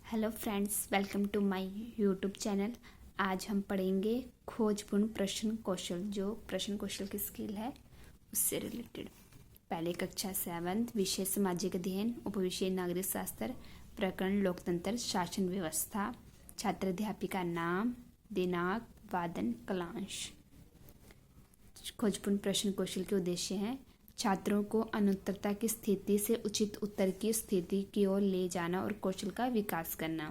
Hello friends, welcome to my YouTube channel. आज हम पढ़ेंगे खोजपूर्ण प्रश्न कौशल, जो प्रश्न कौशल की स्किल है उससे रिलेटेड। पहले कक्षा 7, विषय सामाजिक अध्ययन, उपविषय नागरिक शास्त्र, प्रकरण लोकतंत्र शासन व्यवस्था, छात्र अध्यापिका नाम, दिनांक, वादन, कलांश। खोजपूर्ण प्रश्न कौशल के उद्देश्य हैं छात्रों को अनुत्तरता की स्थिति से उचित उत्तर की स्थिति की ओर ले जाना और कौशल का विकास करना।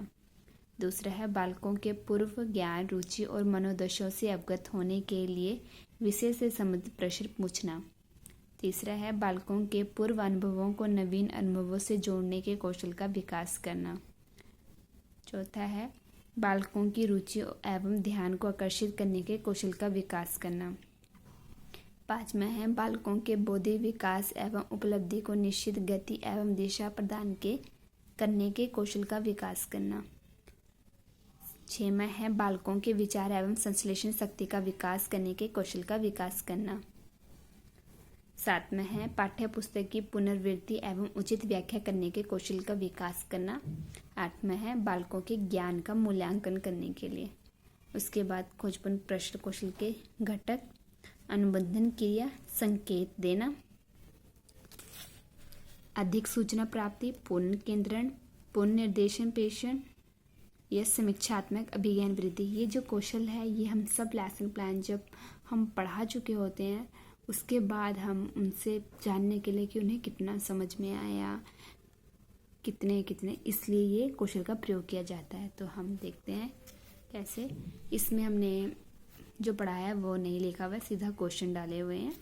दूसरा है बालकों के पूर्व ज्ञान, रुचि और मनोदशा से अवगत होने के लिए विषय से संबंधित प्रश्न पूछना। तीसरा है बालकों के पूर्व अनुभवों को नवीन अनुभवों से जोड़ने के कौशल का विकास करना। चौथा है बालकों की रुचि एवं ध्यान को आकर्षित करने के कौशल का विकास करना। पांचवा है बालकों के बौद्धिक विकास एवं उपलब्धि को निश्चित गति एवं दिशा प्रदान करने के कौशल का विकास करना। छठवां है बालकों के विचार एवं संश्लेषण शक्ति का विकास करने के कौशल का विकास करना। सातवां है पाठ्य पुस्तक की पुनर्वृत्ति एवं उचित व्याख्या करने के कौशल का विकास करना। आठवां है बालकों के ज्ञान का मूल्यांकन करने के लिए। उसके बाद खोजपूर्ण प्रश्न कौशल के घटक: अनुबंधन क्रिया, संकेत देना, अधिक सूचना प्राप्ति, पूर्ण केंद्रण, पूर्ण निर्देशन प्रेषण या समीक्षात्मक अभिज्ञान वृद्धि। ये जो कौशल है ये हम सब लेसन प्लान जब हम पढ़ा चुके होते हैं उसके बाद हम उनसे जानने के लिए कि उन्हें कितना समझ में आया, कितने इसलिए ये कौशल का प्रयोग किया जाता है। तो हम देखते हैं कैसे। इसमें हमने जो पढ़ाया है वो नहीं लिखा हुआ है, सीधा क्वेश्चन डाले हुए हैं।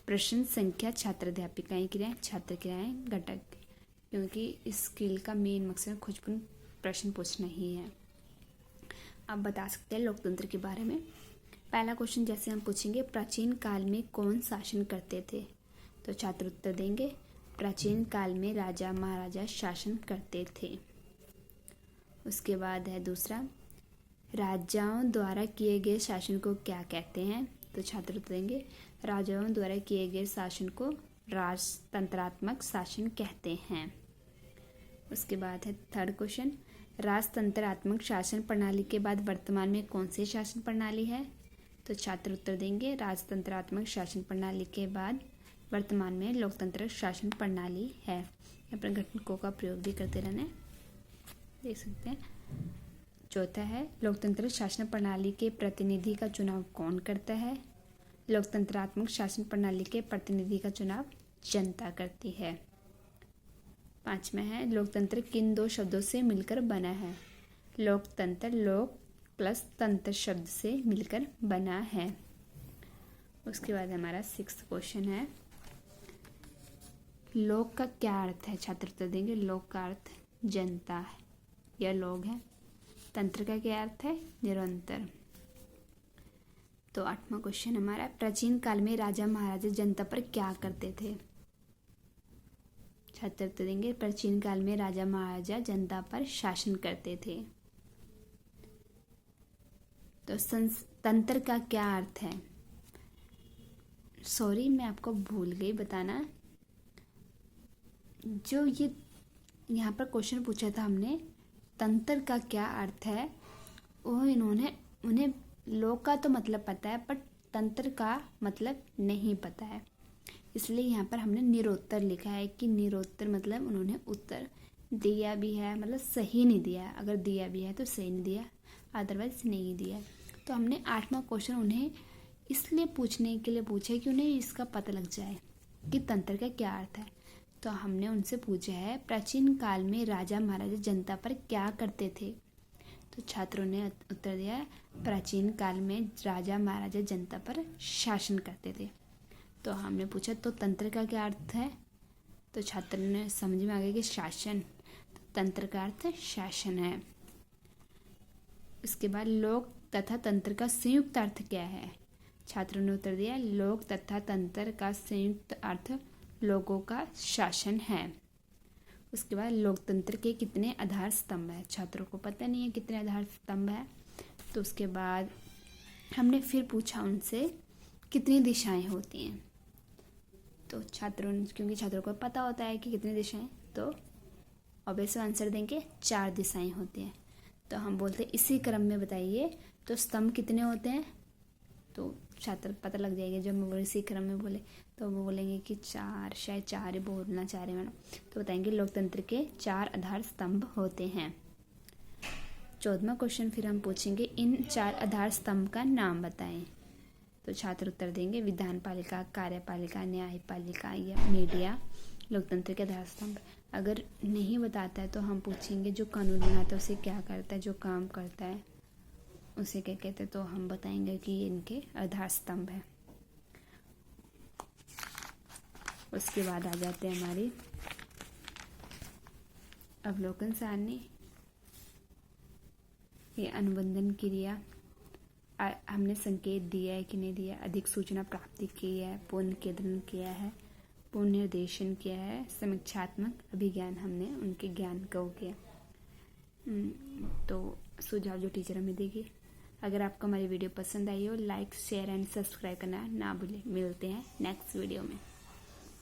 प्रश्न संख्या, छात्र अध्यापिकाएं क्रियाएं, छात्र क्रियाएं, घटक, क्योंकि इस स्किल का मेन मकसद खोजपूर्ण प्रश्न पूछना ही है। अब बता सकते हैं लोकतंत्र के बारे में। पहला क्वेश्चन जैसे हम पूछेंगे, प्राचीन काल में कौन शासन करते थे? तो छात्र उत्तर देंगे, प्राचीन काल में राजा महाराजा शासन करते थे। उसके बाद है दूसरा, राजाओं द्वारा किए गए शासन को क्या कहते हैं? तो छात्र उत्तर देंगे, राजाओं द्वारा किए गए शासन को राजतंत्रात्मक शासन कहते हैं। उसके बाद है थर्ड क्वेश्चन, राजतंत्रात्मक शासन प्रणाली के बाद वर्तमान में कौन सी शासन प्रणाली है? तो छात्र उत्तर देंगे, राजतंत्रात्मक शासन प्रणाली के बाद वर्तमान में लोकतंत्र शासन प्रणाली है। यहाँ पर घटकों का प्रयोग भी करते रहना, देख सकते हैं। चौथा है लोकतंत्र शासन प्रणाली के प्रतिनिधि का चुनाव कौन करता है? लोकतंत्रात्मक शासन प्रणाली के प्रतिनिधि का चुनाव जनता करती है। पांचवा है लोकतंत्र किन दो शब्दों से मिलकर बना है? लोकतंत्र लोक प्लस तंत्र शब्द से मिलकर बना है। उसके बाद हमारा 6th क्वेश्चन है, लोक का क्या अर्थ है? छात्र उत्तर देंगे, लोक का अर्थ जनता है या लोग है। तंत्र का क्या अर्थ है? निरंतर। तो 8वां क्वेश्चन हमारा, प्राचीन काल में राजा महाराजा जनता पर क्या करते थे? छात्र उत्तर देंगे, प्राचीन काल में राजा महाराजा जनता पर शासन करते थे। तो तंत्र का क्या अर्थ है? सॉरी, मैं आपको भूल गई बताना। जो ये यहाँ पर क्वेश्चन पूछा था हमने, तंत्र का क्या अर्थ है, वो उन्हें लोक का तो मतलब पता है बट तंत्र का मतलब नहीं पता है, इसलिए यहाँ पर हमने निरोत्तर लिखा है कि निरोत्तर मतलब उन्होंने उत्तर दिया भी है, मतलब सही नहीं दिया। अगर दिया भी है तो सही नहीं दिया, अदरवाइज नहीं दिया। तो हमने 8वां क्वेश्चन उन्हें इसलिए पूछने के लिए पूछा है कि उन्हें इसका पता लग जाए कि तंत्र का क्या अर्थ है। तो हमने उनसे पूछा है प्राचीन काल में राजा महाराजा जनता पर क्या करते थे? तो छात्रों ने उत्तर दिया, प्राचीन काल में राजा महाराजा जनता पर शासन करते थे। तो हमने पूछा तो तंत्र का क्या अर्थ है? तो छात्र ने समझ में आ गया कि शासन, तो तंत्र का अर्थ शासन है। उसके बाद लोक तथा तंत्र का संयुक्त अर्थ क्या है? छात्रों ने उत्तर दिया, लोक तथा तंत्र का संयुक्त अर्थ लोगों का शासन है। उसके बाद लोकतंत्र के कितने आधार स्तंभ है? छात्रों को पता नहीं है कितने आधार स्तंभ है। तो उसके बाद हमने फिर पूछा उनसे कितनी दिशाएं होती हैं? तो क्योंकि छात्रों को पता होता है कि कितनी दिशाएं, तो ऑब्वियस आंसर देंगे 4 दिशाएं होती हैं। तो हम बोलते हैं इसी क्रम में बताइए तो स्तंभ कितने होते हैं, तो छात्र पता लग जाएगा। जब हम इसी क्रम में बोले तो वो बोलेंगे कि 4, शायद 4 ही बोलना चाह रहे हैं मैडम, तो बताएंगे लोकतंत्र के 4 आधार स्तंभ होते हैं। 14वां क्वेश्चन फिर हम पूछेंगे इन 4 आधार स्तंभ का नाम बताएं। तो छात्र उत्तर देंगे विधान पालिका, कार्यपालिका, न्यायपालिका या मीडिया लोकतंत्र के आधार स्तंभ। अगर नहीं बताता है तो हम पूछेंगे जो कानून बनाता है उसे क्या करता है, जो काम करता है उसे क्या कहते हैं, तो हम बताएंगे कि इनके आधार स्तंभ है। उसके बाद आ जाते हैं हमारी अवलोकन सारणी। ये अनुबंधन क्रिया, हमने संकेत दिया है कि नहीं दिया, अधिक सूचना प्राप्ति की है, पूर्ण केंद्रण किया है, पूर्ण निर्देशन किया है, समीक्षात्मक अभिज्ञान हमने उनके ज्ञान को किया। तो सुझाव जो टीचर हमें देगी। अगर आपको हमारी वीडियो पसंद आई हो लाइक शेयर एंड सब्सक्राइब करना ना भूलें। मिलते हैं नेक्स्ट वीडियो में।